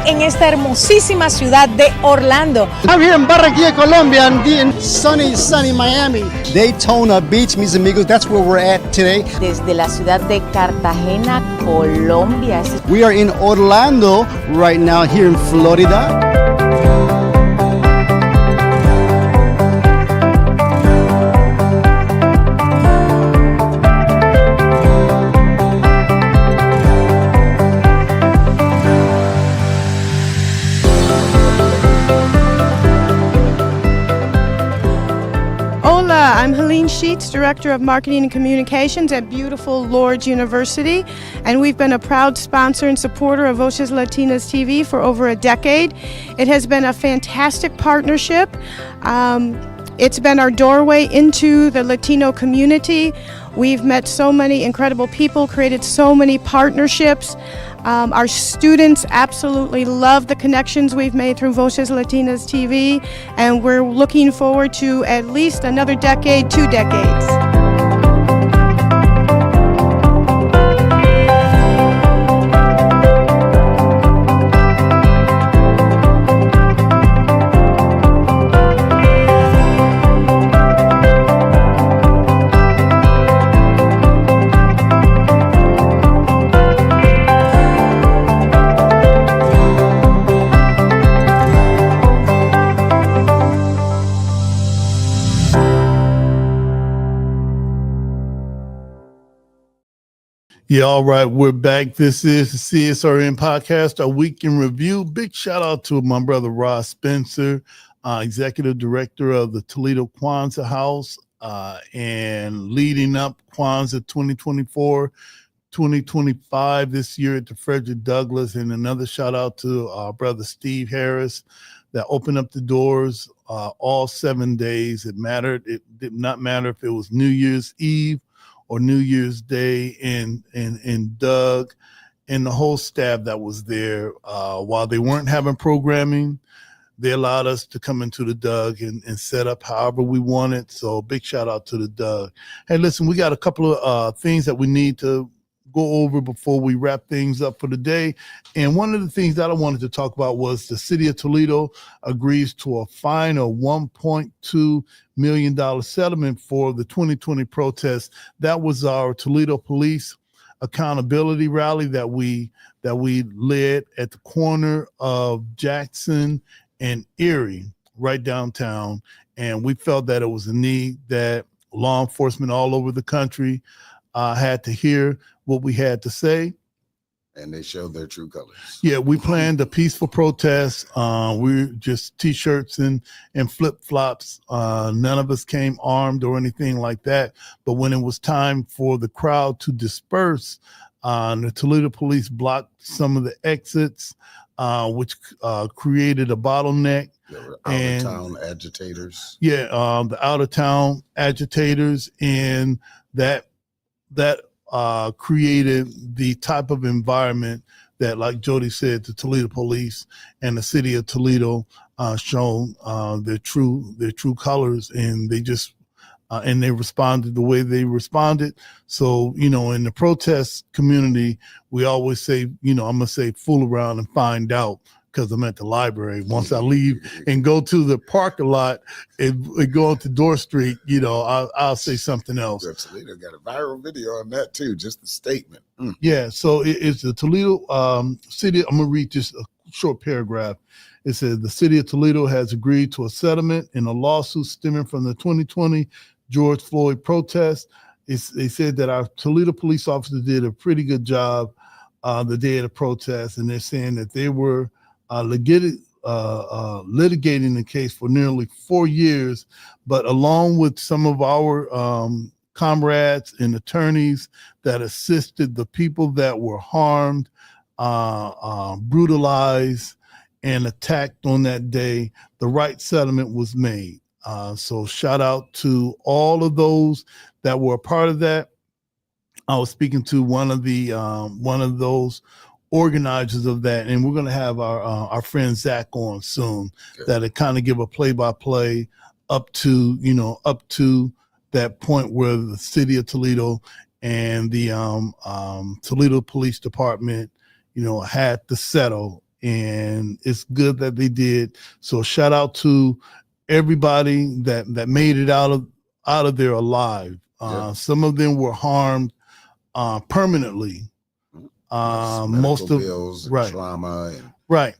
En esta hermosísima ciudad de Orlando. I'm here in Barranquilla, Colombia, and in sunny Miami. Daytona Beach, mis amigos, that's where we're at today. Desde la ciudad de Cartagena, Colombia. We are in Orlando right now, here in Florida. I'm Helene Christine Sheets, Director of Marketing and Communications at beautiful Lourdes University, and we've been a proud sponsor and supporter of Voces Latinas TV for over a decade. It has been a fantastic partnership. It's been our doorway into the Latino community. We've met so many incredible people, created so many partnerships. Our students absolutely love the connections we've made through Voces Latinas TV, and we're looking forward to at least another decade, 2 decades. Yeah, all right, we're back. This is the CSRN podcast, our week in review. Big shout out to my brother Rod Spencer, executive director of the Toledo Kwanzaa House, and leading up Kwanzaa 2024, 2025 this year at the Frederick Douglass. And another shout out to our brother Steve Harris that opened up the doors all 7 days. It mattered. It did not matter if it was New Year's Eve or New Year's Day, and Doug and the whole staff that was there. While they weren't having programming, they allowed us to come into the Doug and set up however we wanted. So big shout out to the Doug. Hey, listen, we got a couple of things that we need to go over before we wrap things up for the day. And one of the things that I wanted to talk about was the city of Toledo agrees to a fine of $1.2 million settlement for the 2020 protests. That was our Toledo Police accountability rally that we led at the corner of Jackson and Erie, right downtown. And we felt that it was a need that law enforcement all over the country had to hear what we had to say. And they showed their true colors. Yeah, we planned a peaceful protest. We just T-shirts and flip-flops. None of us came armed or anything like that. But when it was time for the crowd to disperse, the Toledo police blocked some of the exits, which created a bottleneck. There were out-of-town agitators. Yeah, the out-of-town agitators, and that created the type of environment that, like Jody said, the Toledo police and the city of Toledo shown their true colors, and they just and they responded the way they responded. So, in the protest community, we always say, I'm gonna say fool around and find out, because I'm at the library. Once I leave and go to the parking lot and go onto Door Street, I'll say something else. Toledo got a viral video on that too, just the statement. Yeah, so it's the Toledo city. I'm going to read just a short paragraph. It says, the city of Toledo has agreed to a settlement in a lawsuit stemming from the 2020 George Floyd protest. They said that our Toledo police officers did a pretty good job the day of the protest, and they're saying that they were litigating the case for nearly 4 years, but along with some of our comrades and attorneys that assisted the people that were harmed, brutalized, and attacked on that day, the right settlement was made. So shout out to all of those that were a part of that. I was speaking to one of those organizers of that, and we're going to have our friend Zach on soon. Good. That'll kind of give a play-by-play up to that point where the city of Toledo and the Toledo Police Department had to settle, and it's good that they did. So shout out to everybody that made it out of there alive. Some of them were harmed permanently. Most of bills, right, trauma, right,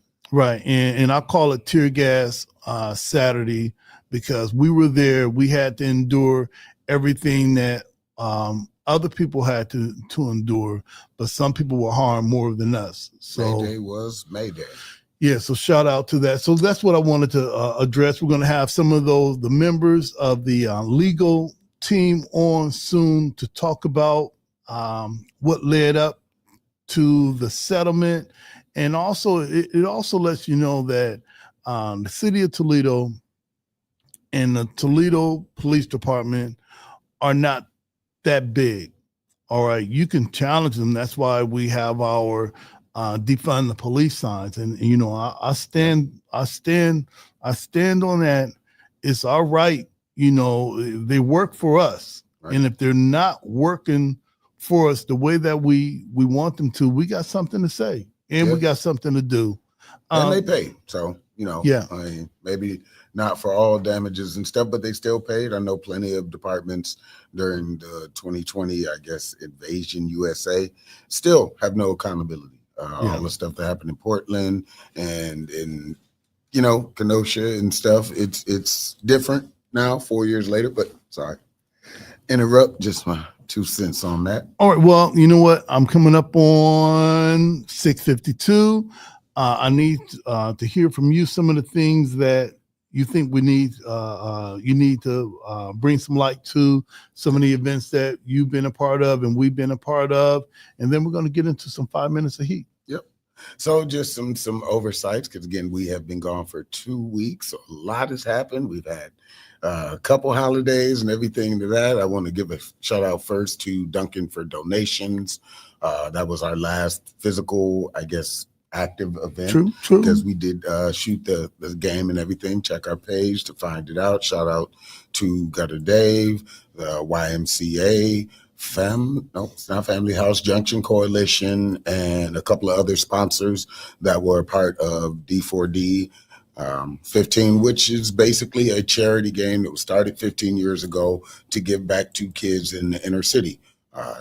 and I call it tear gas Saturday, because we were there. We had to endure everything that other people had to endure, but some people were harmed more than us. So Mayday was Mayday. Yeah, so shout out to that. So that's what I wanted to address. We're going to have some of the members of the legal team on soon to talk about what led up to the settlement. And also, it also lets you know that the city of Toledo and the Toledo Police Department are not that big. All right, you can challenge them. That's why we have our defund the police signs. And you know, I stand on that. It's our right. You know, they work for us, right. And if they're not working for us the way that we want them to, we got something to say and we got something to do. And they paid, so you know, yeah. I mean, maybe not for all damages and stuff, but they still paid. I know plenty of departments during the 2020, I guess, Invasion USA still have no accountability. All the stuff that happened in Portland and in, you know, Kenosha and stuff. It's different now, 4 years later. But sorry, interrupt. Just my 2 cents on that. All right. Well, you know what? I'm coming up on 6:52. I need to hear from you some of the things that you think we need. You need to bring some light to some of the events that you've been a part of and we've been a part of, and then we're going to get into some 5 minutes of heat. Yep. So just some oversights, because again, we have been gone for 2 weeks. So a lot has happened. We've had a couple holidays and everything to that. I want to give a shout out first to Duncan for donations. That was our last physical, I guess, active event. True. Because we did shoot the game and everything. Check our page to find it out. Shout out to Gutter Dave, the YMCA, it's not Family House Junction Coalition, and a couple of other sponsors that were part of D4D 15, which is basically a charity game that was started 15 years ago to give back to kids in the inner city.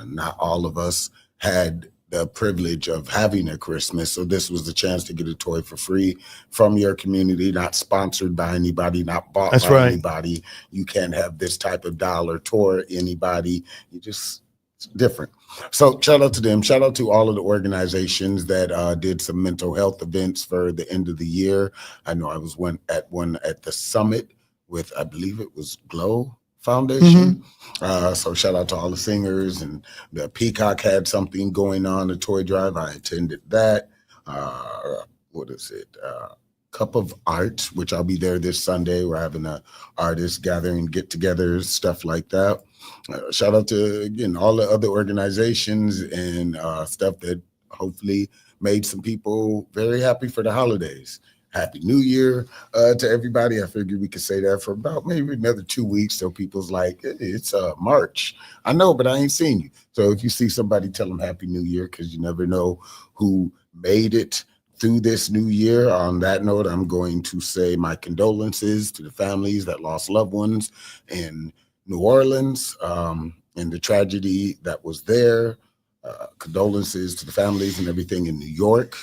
Not all of us had the privilege of having a Christmas, so this was the chance to get a toy for free from your community, not sponsored by anybody, not bought by anybody. You can't have this type of dollar toward anybody. It's different. So shout out to them. Shout out to all of the organizations that did some mental health events for the end of the year. I know I was one at the summit with, I believe it was Glow Foundation. So shout out to all the singers, and the Peacock had something going on, a toy drive. I attended that. What is it? Cup of Art, which I'll be there this Sunday. We're having a artist gathering, get-togethers, stuff like that. Shout out to, again, all the other organizations and stuff that hopefully made some people very happy for the holidays. Happy New Year to everybody. I figured we could say that for about maybe another 2 weeks till people's like, it's March. I know, but I ain't seen you. So if you see somebody, tell them Happy New Year, because you never know who made it through this new year. On that note, I'm going to say my condolences to the families that lost loved ones in New Orleans and the tragedy that was there. Condolences to the families and everything in New York.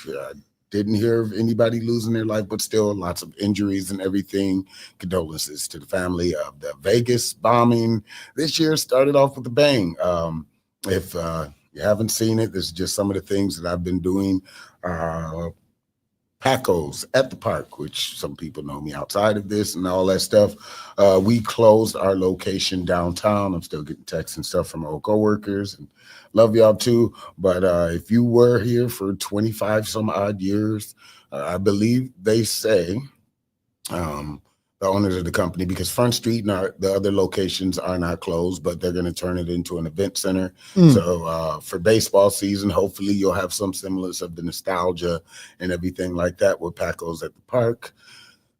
Didn't hear of anybody losing their life, but still lots of injuries and everything. Condolences to the family of the Vegas bombing. This year started off with a bang. If you haven't seen it, this is just some of the things that I've been doing. Pacos at the park, which some people know me outside of this and all that stuff. We closed our location downtown. I'm still getting texts and stuff from our coworkers, and love y'all too. But if you were here for 25 some odd years, I believe they say, the owners of the company, because Front Street and the other locations are not closed, but they're going to turn it into an event center. So for baseball season, hopefully you'll have some semblance of the nostalgia and everything like that with Pacos at the park.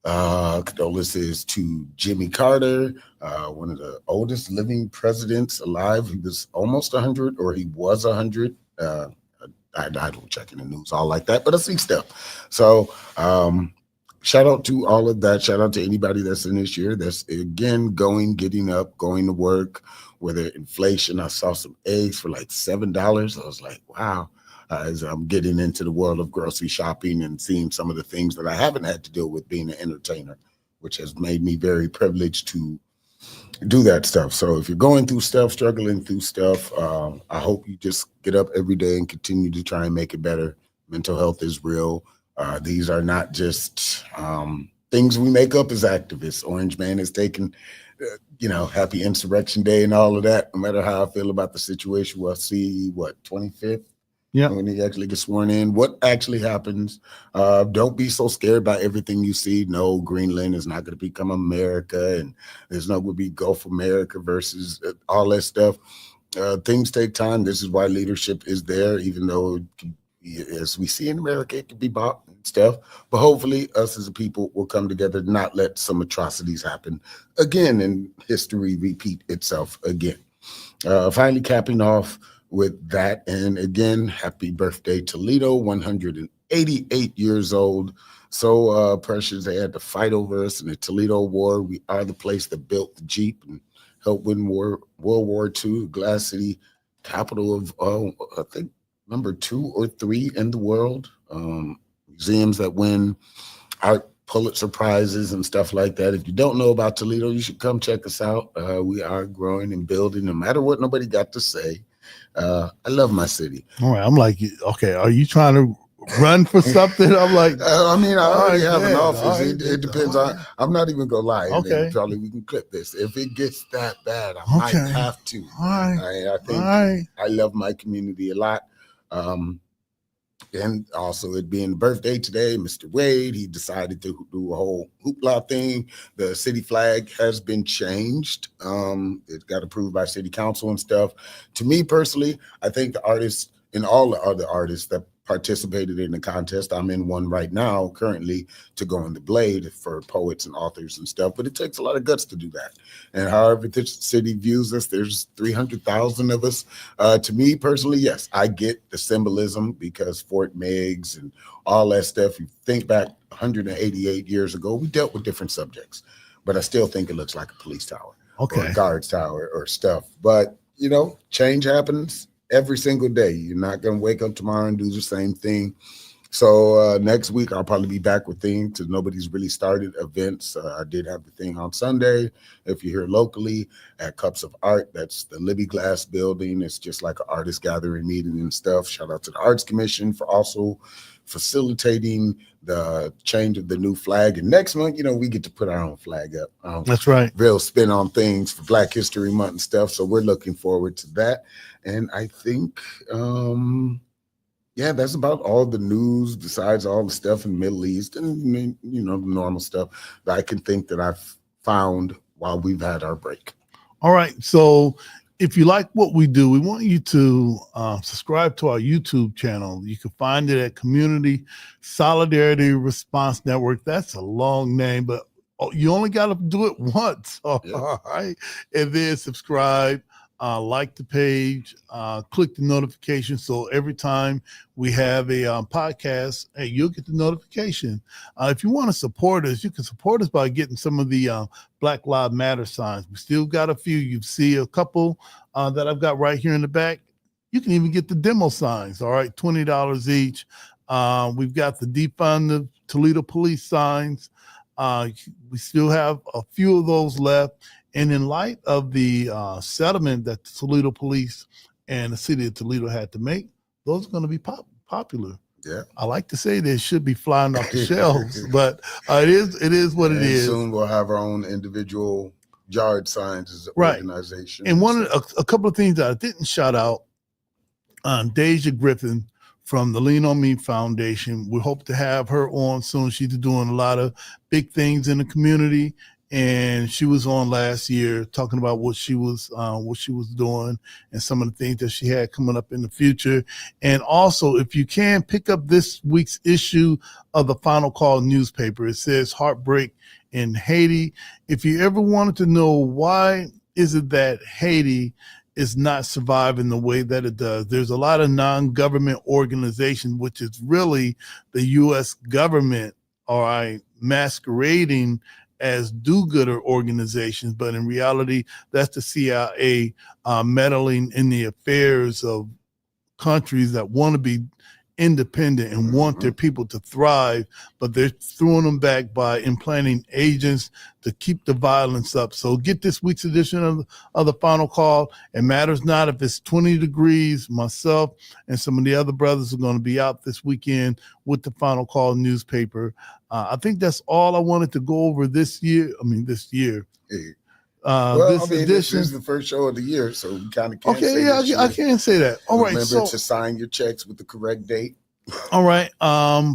Condolences to Jimmy Carter, one of the oldest living presidents alive. He was almost 100, or he was 100. I don't check in the news all like that, but I see stuff. So shout out to all of that. Shout out to anybody that's in this year that's, again, getting up, going to work. Whether inflation, I saw some eggs for like $7. I was like, wow. As I'm getting into the world of grocery shopping and seeing some of the things that I haven't had to deal with being an entertainer, which has made me very privileged to do that stuff. So if you're going through stuff, struggling through stuff, I hope you just get up every day and continue to try and make it better. Mental health is real. These are not just things we make up as activists. Orange Man is taking, happy Insurrection Day and all of that. No matter how I feel about the situation, we'll see 25th. Yeah. When he actually gets sworn in, what actually happens. Don't be so scared by everything you see. No, Greenland is not going to become America, and there's not going to be Gulf America versus all that stuff. Things take time. This is why leadership is there, even though, as we see in America, it can be bought and stuff. But hopefully us as a people will come together, not let some atrocities happen again and history repeat itself again. Finally capping off with that. And again, happy birthday, Toledo, 188 years old. So precious, they had to fight over us in the Toledo War. We are the place that built the Jeep and helped win World War II, Glass City, capital of, I think, number 2 or 3 in the world. Museums that win art Pulitzer Prizes and stuff like that. If you don't know about Toledo, you should come check us out. We are growing and building, no matter what nobody got to say. I love my city. All right. I'm like, okay, are you trying to run for something? I'm like, I already have an office. It depends on, I'm not even gonna lie. Okay. Probably we can clip this. If it gets that bad, I might have to. All right. I think I love my community a lot. And also it being the birthday today, Mr. Wade, he decided to do a whole hoopla thing. The city flag has been changed. It got approved by city council and stuff. To me personally, I think the artists and all the other artists that participated in the contest, I'm in one right now currently to go in the Blade for poets and authors and stuff, but it takes a lot of guts to do that. And however this city views us, there's 300,000 of us. To me personally, yes, I get the symbolism because Fort Meigs and all that stuff, you think back 188 years ago, we dealt with different subjects, but I still think it looks like a police tower or a guard's tower or stuff. But, change happens every single day. You're not going to wake up tomorrow and do the same thing. So next week, I'll probably be back with things because nobody's really started events. I did have the thing on Sunday. If you're here locally at Cups of Art, that's the Libby Glass building. It's just like an artist gathering meeting and stuff. Shout out to the Arts Commission for also facilitating the change of the new flag. And next month, we get to put our own flag up. That's right. Real spin on things for Black History Month and stuff. So we're looking forward to that. And I think, that's about all the news besides all the stuff in the Middle East and, the normal stuff that I can think that I've found while we've had our break. All right. So if you like what we do, we want you to subscribe to our YouTube channel. You can find it at Community Solidarity Response Network. That's a long name, but you only got to do it once. All right. And then subscribe. Like the page, click the notification. So every time we have a podcast, hey, you'll get the notification. If you want to support us, you can support us by getting some of the Black Lives Matter signs. We still got a few. You see a couple that I've got right here in the back. You can even get the demo signs. All right, $20 each. We've got the defund the Toledo police signs. We still have a few of those left. And in light of the settlement that the Toledo police and the city of Toledo had to make, those are going to be popular. Yeah, I like to say they should be flying off the shelves, but it is what it is. Soon we'll have our own individual yard signs as an organization. And a couple of things that I didn't shout out, Deja Griffin from the Lean On Me Foundation. We hope to have her on soon. She's doing a lot of big things in the community. And she was on last year talking about what she was doing and some of the things that she had coming up in the future. And also, if you can, pick up this week's issue of the Final Call newspaper. It says Heartbreak in Haiti. If you ever wanted to know why is it that Haiti is not surviving the way that it does, there's a lot of non-government organizations, which is really the U.S. government, all right, masquerading as do-gooder organizations, but in reality, that's the CIA meddling in the affairs of countries that want to be independent and want their people to thrive, but they're throwing them back by implanting agents to keep the violence up. So get this week's edition of the Final Call. It matters not if it's 20 degrees. Myself and some of the other brothers are going to be out this weekend with the Final Call newspaper. I think that's all I wanted to go over this year. This is the first show of the year, so we kind of can't say I can't say that. All right, remember to sign your checks with the correct date. All right,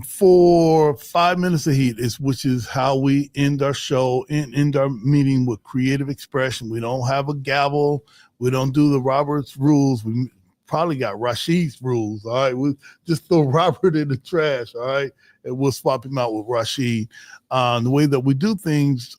for 5 minutes of heat which is how we end our show and end our meeting with creative expression. We don't have a gavel. We don't do the Robert's rules. We probably got Rashid's rules. All right, we just throw Robert in the trash. All right, and we'll swap him out with Rashid. The way that we do things,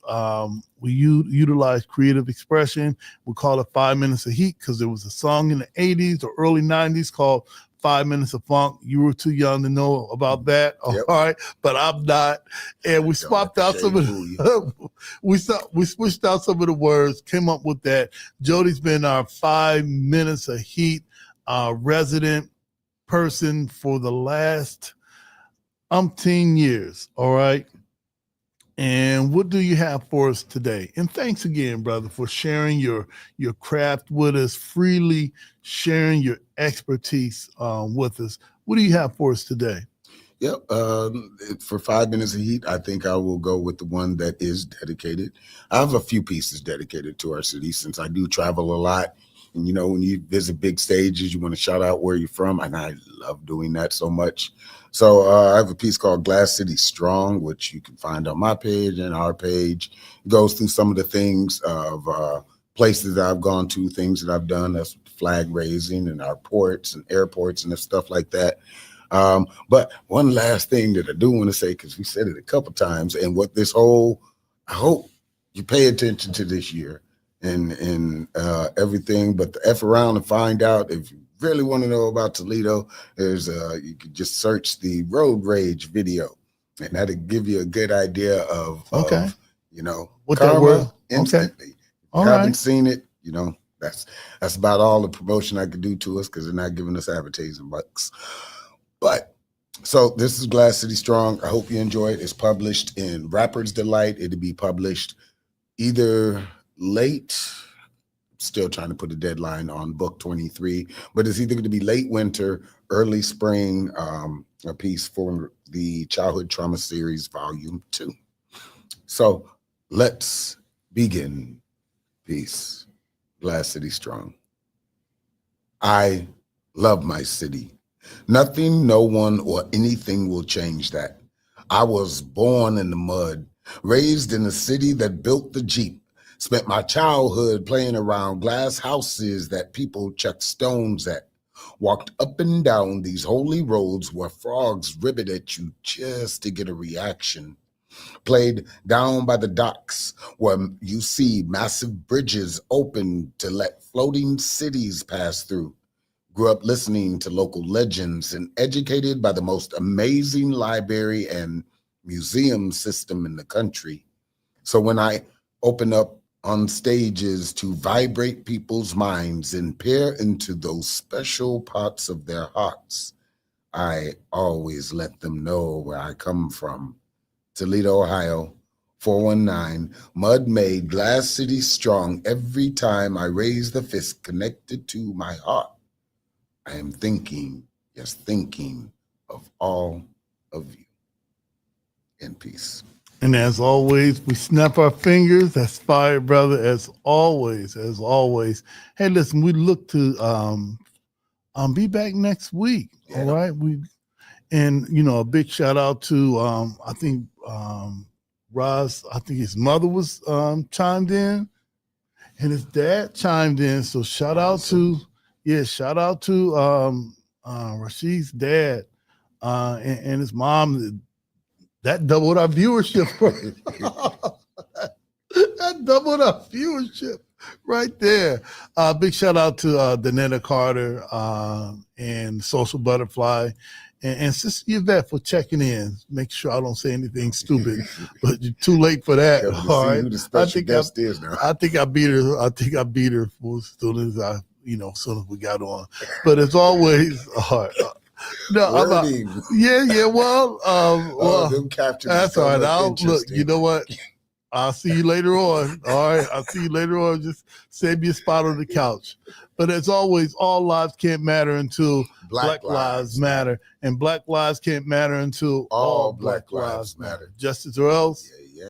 we utilize creative expression. We call it 5 minutes of heat because there was a song in the 80s or early 90s called 5 Minutes of Funk. You were too young to know about that. All right, but I'm not. And we swapped out some of the we switched out some of the words, came up with that. Jody's been our 5 minutes of heat resident person for the last umpteen years. All right. And what do you have for us today? And thanks again, brother, for sharing your craft with us, freely sharing your expertise with us. What do you have for us today? Yep. For 5 minutes of heat, I think I will go with the one that is dedicated. I have a few pieces dedicated to our city since I do travel a lot. And, you know, when you visit big stages, you want to shout out where you're from. And I love doing that so much. So I have a piece called Glass City Strong, which you can find on my page and our page. It goes through some of the things of places that I've gone to, things that I've done. That's flag raising and our ports and airports and stuff like that. But one last thing that I do want to say, because we said it a couple times, and what this whole, I hope you pay attention to this year and everything, but the F around and find out. If you really want to know about Toledo, there's you can just search the road rage video, and that'll give you a good idea of you know, what karma instantly. Okay. If you haven't seen it, you know, that's about all the promotion I could do to us because they're not giving us advertising bucks. But so this is Glass City Strong. I hope you enjoy it. It's published in Rapper's Delight. It'll be published either late, still trying to put a deadline on book 23, but it's either going to be late winter, early spring, a piece for the Childhood Trauma Series, Volume 2. So let's begin. Peace. Glass City Strong. I love my city. Nothing, no one, or anything will change that. I was born in the mud, raised in a city that built the Jeep. Spent my childhood playing around glass houses that people chucked stones at. Walked up and down these holy roads where frogs ribbit at you just to get a reaction. Played down by the docks where you see massive bridges open to let floating cities pass through. Grew up listening to local legends and educated by the most amazing library and museum system in the country. So when I open up on stages to vibrate people's minds and peer into those special parts of their hearts, I always let them know where I come from. Toledo, Ohio, 419, mud made, Glass City Strong. Every time I raise the fist connected to my heart, I am thinking, yes, thinking of all of you. In peace. And as always, we snap our fingers. That's fire, brother. As always. Hey, listen, we look to be back next week. Yeah. All right. And you know, a big shout out to I think Roz, I think his mother was chimed in and his dad chimed in. So shout out to Rashid's dad and his mom. That doubled our viewership. That doubled our viewership right there. Big shout out to Danetta Carter and Social Butterfly and Sister Yvette for checking in. Make sure I don't say anything stupid, but you're too late for that. All right. I think I beat her. I think I beat her for as soon as we got on. But as always, all right. No, Wording. yeah. Well, them captions. that's all right. Look, interesting. you know what? I'll see you later on. All right, I'll see you later on. Just save me a spot on the couch. But as always, all lives can't matter until Black lives matter, and Black lives can't matter until all Black lives matter. Justice or else. Yeah.